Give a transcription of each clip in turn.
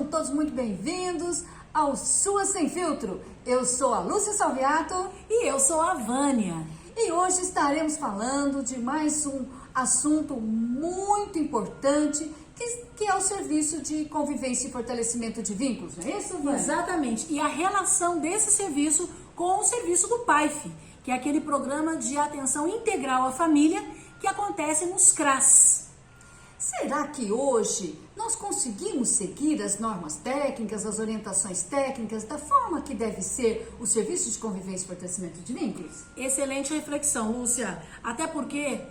todos muito bem-vindos ao Sua Sem Filtro. Eu sou a Lúcia Salviato. E eu sou a Vânia. E hoje estaremos falando de mais um assunto muito importante, que é o serviço de convivência e fortalecimento de vínculos, não é isso, Vânia? Exatamente. E a relação desse serviço com o serviço do PAIF, que é aquele programa de atenção integral à família que acontece nos CRAS. Será que hoje nós conseguimos seguir as normas técnicas, as orientações técnicas, da forma que deve ser o serviço de convivência e fortalecimento de vínculos? Excelente reflexão, Lúcia. Até porque,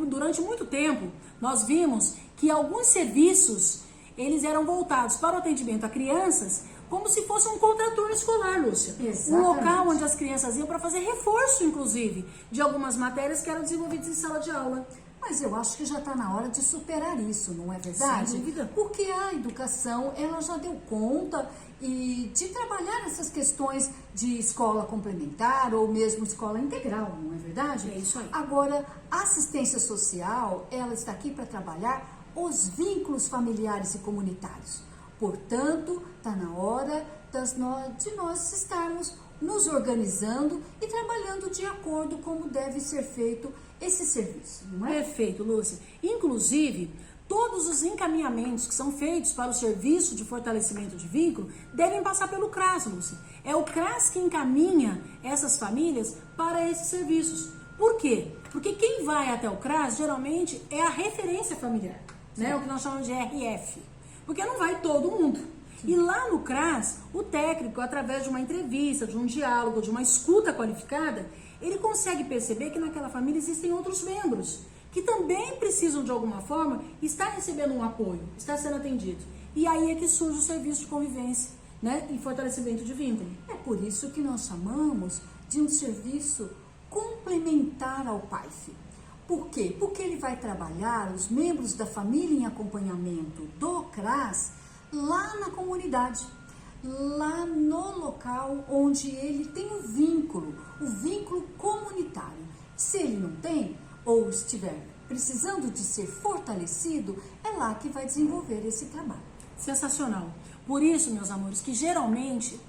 durante muito tempo, nós vimos que alguns serviços, eles eram voltados para o atendimento a crianças como se fosse um contraturno escolar, Lúcia. Exatamente. Um local onde as crianças iam para fazer reforço, inclusive, de algumas matérias que eram desenvolvidas em sala de aula. Mas eu acho que já está na hora de superar isso, não é verdade? Sem dúvida. Porque a educação, ela já deu conta de trabalhar essas questões de escola complementar ou mesmo escola integral, não é verdade? É isso aí. Agora, a assistência social, ela está aqui para trabalhar os vínculos familiares e comunitários. Portanto, está na hora de nós estarmos nos organizando e trabalhando de acordo como deve ser feito esse serviço, não é? Perfeito, Lúcia. Inclusive, todos os encaminhamentos que são feitos para o serviço de fortalecimento de vínculo devem passar pelo CRAS, Lúcia. É o CRAS que encaminha essas famílias para esses serviços. Por quê? Porque quem vai até o CRAS, geralmente, é a referência familiar, né? O que nós chamamos de RF. Porque não vai todo mundo. E lá no CRAS, o técnico, através de uma entrevista, de um diálogo, de uma escuta qualificada, ele consegue perceber que naquela família existem outros membros que também precisam, de alguma forma, estar recebendo um apoio, estar sendo atendido. E aí é que surge o serviço de convivência, né, e fortalecimento de vínculo. É por isso que nós chamamos de um serviço complementar ao PAIF. Por quê? Porque ele vai trabalhar os membros da família em acompanhamento do CRAS lá na comunidade, lá no local onde ele tem o vínculo comunitário. Se ele não tem, ou estiver precisando de ser fortalecido, é lá que vai desenvolver esse trabalho. Sensacional. Por isso, meus amores, que geralmente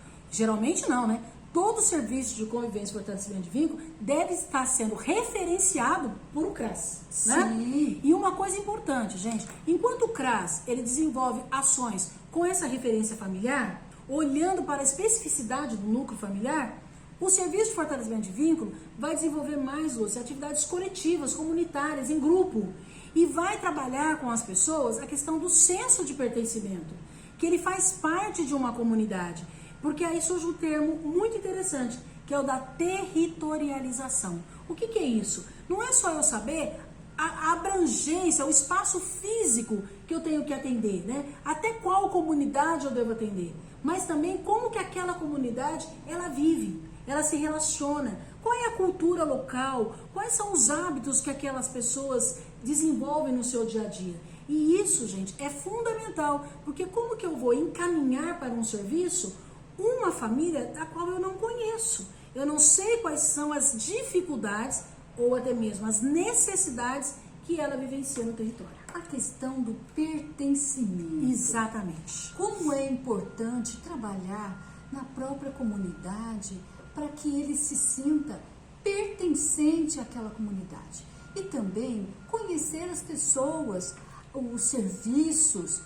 não, né? Todo serviço de convivência e fortalecimento de vínculo deve estar sendo referenciado por um CRAS, né? Sim. E uma coisa importante, gente, enquanto o CRAS ele desenvolve ações com essa referência familiar, olhando para a especificidade do núcleo familiar, o serviço de fortalecimento de vínculo vai desenvolver mais, Lúcia, atividades coletivas, comunitárias, em grupo, e vai trabalhar com as pessoas a questão do senso de pertencimento, que ele faz parte de uma comunidade. Porque aí surge um termo muito interessante, que é o da territorialização. O que é isso? Não é só eu saber a abrangência, o espaço físico que eu tenho que atender, né? Até qual comunidade eu devo atender, mas também como que aquela comunidade, ela vive, ela se relaciona, qual é a cultura local, quais são os hábitos que aquelas pessoas desenvolvem no seu dia a dia. E isso, gente, é fundamental, porque como que eu vou encaminhar para um serviço uma família da qual eu não conheço? Eu não sei quais são as dificuldades ou até mesmo as necessidades que ela vivencia no território. A questão do pertencimento. Exatamente. Como é importante trabalhar na própria comunidade para que ele se sinta pertencente àquela comunidade. E também conhecer as pessoas, os serviços,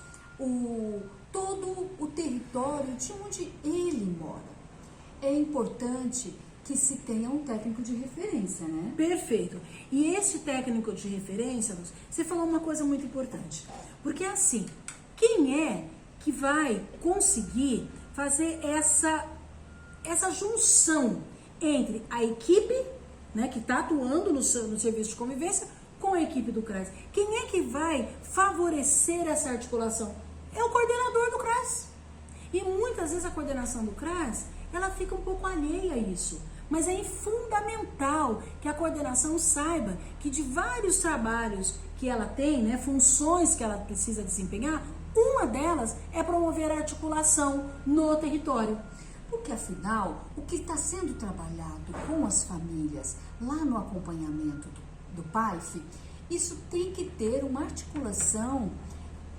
todo o território de onde ele mora. É importante que se tenha um técnico de referência, né? Perfeito. E esse técnico de referência, você falou uma coisa muito importante. Porque assim, quem é que vai conseguir fazer essa junção entre a equipe, né, que está atuando no serviço de convivência com a equipe do CRAS? Quem é que vai favorecer essa articulação? É o coordenador do CRAS. E muitas vezes a coordenação do CRAS, ela fica um pouco alheia a isso. Mas é fundamental que a coordenação saiba que de vários trabalhos que ela tem, né, funções que ela precisa desempenhar, uma delas é promover a articulação no território. Porque, afinal, o que está sendo trabalhado com as famílias lá no acompanhamento do PAIF, isso tem que ter uma articulação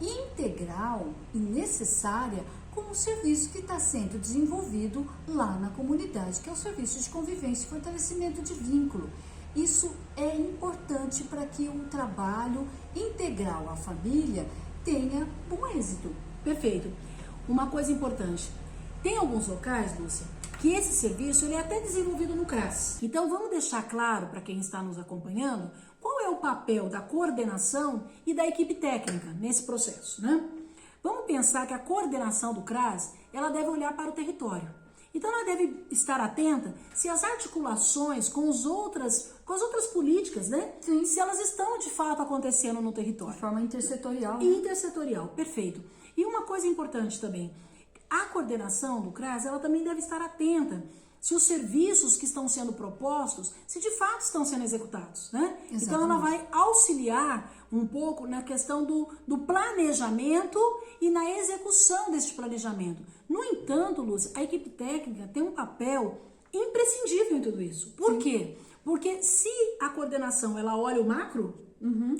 integral e necessária com o serviço que está sendo desenvolvido lá na comunidade, que é o serviço de convivência e fortalecimento de vínculo. Isso é importante para que o trabalho integral à família tenha bom êxito. Perfeito. Uma coisa importante, tem alguns locais, Lúcia, que esse serviço ele é até desenvolvido no CRAS. Então vamos deixar claro para quem está nos acompanhando qual é o papel da coordenação e da equipe técnica nesse processo, né? Vamos pensar que a coordenação do CRAS, ela deve olhar para o território. Então ela deve estar atenta se as articulações com as outras políticas, né? Sim. Se elas estão de fato acontecendo no território. De forma intersetorial. Intersetorial, perfeito. E uma coisa importante também, a coordenação do CRAS, ela também deve estar atenta se os serviços que estão sendo propostos, se de fato estão sendo executados, né? Exatamente. Então ela vai auxiliar um pouco na questão do planejamento e na execução desse planejamento. No entanto, Lúcia, a equipe técnica tem um papel imprescindível em tudo isso. Por quê? Porque se a coordenação ela olha o macro,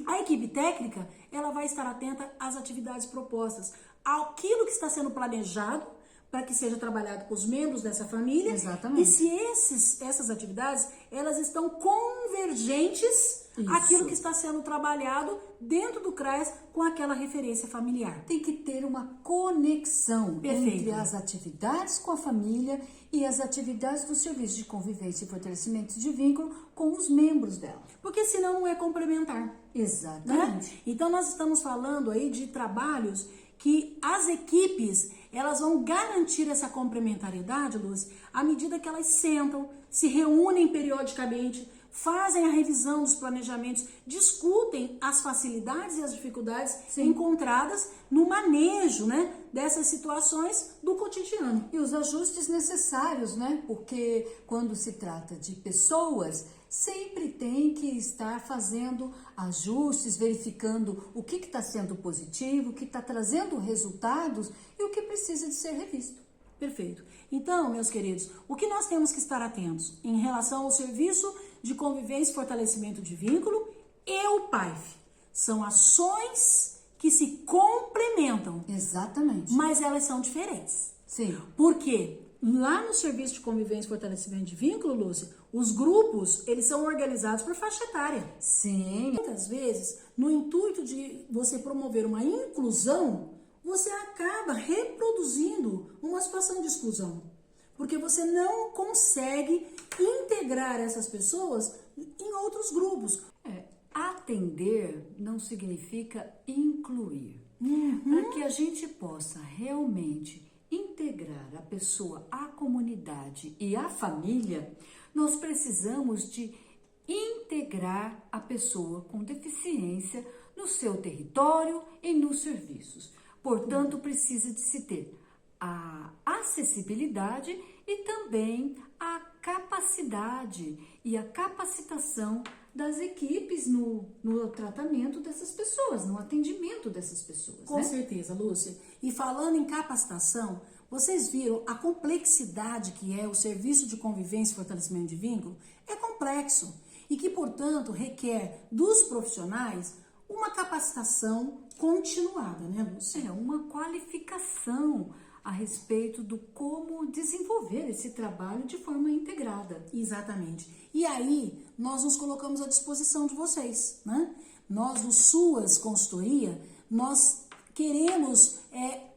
a equipe técnica ela vai estar atenta às atividades propostas, àquilo que está sendo planejado para que seja trabalhado com os membros dessa família. Exatamente. E se essas atividades elas estão convergentes àquilo que está sendo trabalhado dentro do CRAS com aquela referência familiar. Tem que ter uma conexão Perfeito. entre as atividades com a família e as atividades do serviço de convivência e fortalecimento de vínculo com os membros dela. Porque senão não é complementar. Exatamente. Né? Então nós estamos falando aí de trabalhos que as equipes elas vão garantir essa complementariedade, Lúcia, à medida que elas sentam, se reúnem periodicamente, fazem a revisão dos planejamentos, discutem as facilidades e as dificuldades encontradas no manejo, né, dessas situações do cotidiano. E os ajustes necessários, né? Porque quando se trata de pessoas, sempre tem que estar fazendo ajustes, verificando o que está sendo positivo, o que está trazendo resultados e o que precisa de ser revisto. Perfeito. Então, meus queridos, o que nós temos que estar atentos em relação ao serviço de convivência e fortalecimento de vínculo e o PAIF? São ações que se complementam. Exatamente. Mas elas são diferentes. Sim. Porque lá no serviço de convivência e fortalecimento de vínculo, Lúcia, os grupos, eles são organizados por faixa etária. Sim. Muitas vezes, no intuito de você promover uma inclusão, você acaba reproduzindo uma situação de exclusão. Porque você não consegue integrar essas pessoas em outros grupos. Atender não significa incluir. Para que a gente possa realmente integrar a pessoa à comunidade e à família, nós precisamos de integrar a pessoa com deficiência no seu território e nos serviços. Portanto, precisa de se ter a acessibilidade e também a capacidade e a capacitação das equipes no tratamento dessas pessoas, no atendimento dessas pessoas. Com certeza, Lúcia. E falando em capacitação, vocês viram a complexidade que é o serviço de convivência e fortalecimento de vínculo? É complexo e que, portanto, requer dos profissionais uma capacitação continuada, né, Lúcia? Uma qualificação a respeito do como desenvolver esse trabalho de forma integrada. Exatamente. E aí, nós nos colocamos à disposição de vocês, né? Nós, do SUAS Consultoria, nós queremos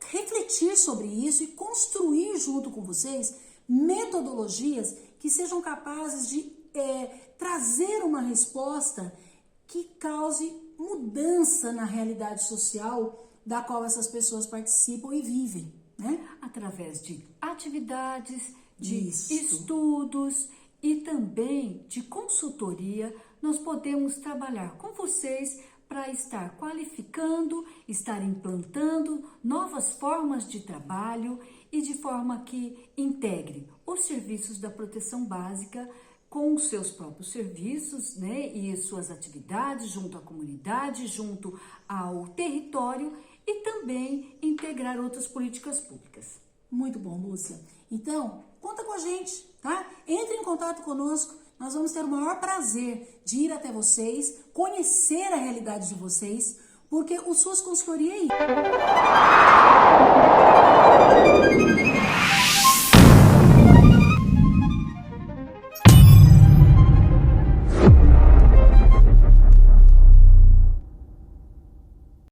refletir sobre isso e construir junto com vocês metodologias que sejam capazes de trazer uma resposta que cause mudança na realidade social da qual essas pessoas participam e vivem, né? Através de atividades, de Isso. estudos e também de consultoria, nós podemos trabalhar com vocês para estar qualificando, estar implantando novas formas de trabalho e de forma que integre os serviços da proteção básica com os seus próprios serviços, né, e suas atividades junto à comunidade, junto ao território e também integrar outras políticas públicas. Muito bom, Lúcia. Então, conta com a gente, tá? Entre em contato conosco, nós vamos ter o maior prazer de ir até vocês, conhecer a realidade de vocês, porque o SUAS Consultoria é isso.